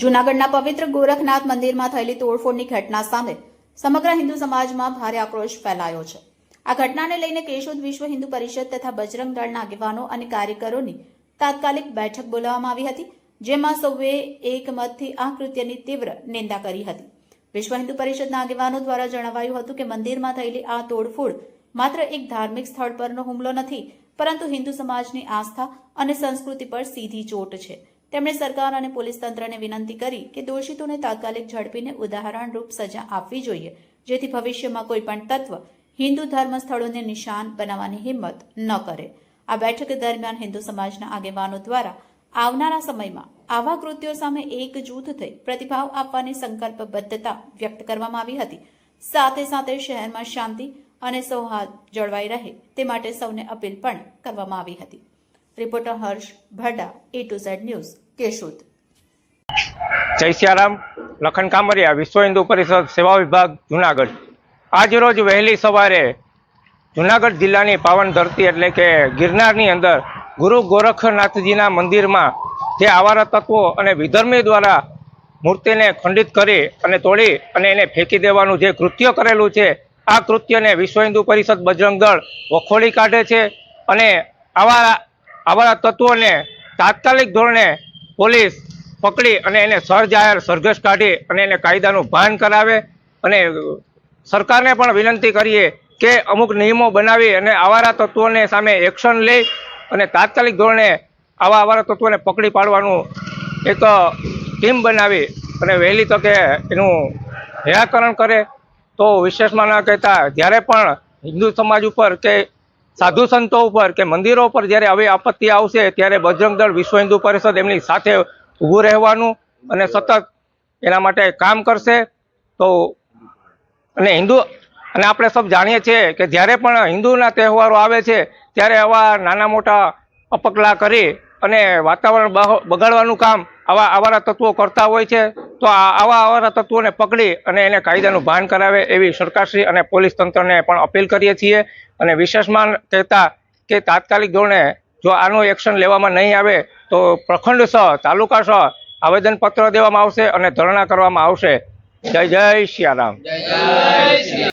જૂનાગઢના પવિત્ર ગોરખનાથ મંદિરમાં થયેલી તોડફોડની ઘટના સામે સમગ્ર હિન્દુ સમાજમાં ભારે આક્રોશ ફેલાયો છે। આ ઘટનાને લઈને કેશોદ વિશ્વ હિન્દુ પરિષદ તથા બજરંગ દળના આગેવાનો અને કાર્યકરોની તાત્કાલિક બેઠક બોલાવવામાં આવી હતી, જેમાં સૌએ એકમતથી આ કૃત્યની તીવ્ર નિંદા કરી હતી। વિશ્વ હિન્દુ પરિષદના આગેવાનો દ્વારા જણાવાયું હતું કે મંદિરમાં થયેલી આ તોડફોડ માત્ર એક ધાર્મિક સ્થળ પરનો હુમલો નથી, પરંતુ હિન્દુ સમાજની આસ્થા અને સંસ્કૃતિ પર સીધી ચોટ છે। તેમણે સરકાર અને પોલીસ તંત્રને વિનંતી કરી કે દોષિતોને તાત્કાલિક ઝડપીને ઉદાહરણરૂપ સજા આપવી જોઈએ, જેથી ભવિષ્યમાં કોઈ પણ તત્વ હિન્દુ ધર્મ સ્થળોને નિશાન બનાવવાની હિંમત ન કરે। આ બેઠક દરમિયાન હિન્દુ સમાજના આગેવાનો દ્વારા આવનારા સમયમાં આવા કૃત્યો સામે એકજૂથ થઈ પ્રતિભાવ આપવાની સંકલ્પબદ્ધતા વ્યક્ત કરવામાં આવી હતી। સાથે સાથે શહેરમાં શાંતિ અને સૌહાર્દ જળવાઈ રહે તે માટે સૌને અપીલ પણ કરવામાં આવી હતી। રિપોર્ટર હર્ષ ભડા, A2Z ન્યૂઝ, કેશોદ। જય સિયારામ। લખન કામરિયા, વિશ્વ હિન્દુ પરિષદ સેવા વિભાગ, જૂનાગઢ। આજ રોજ વહેલી સવારે જૂનાગઢ જિલ્લાની પાવન ધરતી એટલે કે ગિરનારની અંદર ગુરુ ગોરખનાથજીના મંદિરમાં જે આવારા તત્વો અને વિધર્મી દ્વારા મૂર્તિને ખંડિત કરી અને તોડી અને એને ફેંકી દેવાનું જે કૃત્ય કરેલું છે, આ કૃત્યને વિશ્વ હિન્દુ પરિષદ બજરંગ દળ વખોડી કાઢે છે અને આવા તત્વોને તાત્કાલિક ધોરણે પોલીસ પકડી અને એને સરજાહેર સરઘસ કાઢી અને એને કાયદાનું ભાન કરાવે। અને સરકારને પણ વિનંતી કરીએ કે અમુક નિયમો બનાવી અને આવારા તત્વોને સામે એક્શન લે અને તાત્કાલિક ધોરણે આવારા તત્વોને પકડી પાડવાનું એક ટીમ બનાવી અને વહેલી તકે એનું નિરાકરણ કરે। તો વિશેષમાં ન કહેતા, જ્યારે પણ હિન્દુ સમાજ ઉપર કે સાધુ સંતો ઉપર કે મંદિરો પર જ્યારે આવી આપત્તિ આવશે ત્યારે બજરંગ દળ વિશ્વ હિન્દુ પરિષદ એમની સાથે ઊભું રહેવાનું અને સતત એના માટે કામ કરશે। તો અને આપણે સૌ જાણીએ છીએ કે જ્યારે પણ હિન્દુના તહેવારો આવે છે ત્યારે આવા નાના મોટા અપકલા કરી અને વાતાવરણ બગાડવાનું કામ આવારા તત્વો કરતા હોય છે। તો આવારા તત્વોને પકડી અને એને કાયદાનું ભાન કરાવે એવી સરકારશ્રી અને પોલીસ તંત્રને પણ અપીલ કરીએ છીએ। અને વિશેષમાં કહેતા કે તાત્કાલિક ધોરણે જો આનું એક્શન લેવામાં નહીં આવે તો પ્રખંડ સહ તાલુકા સહ આવેદનપત્ર દેવામાં આવશે અને ધરણા કરવામાં આવશે। જય જય સિયારામ।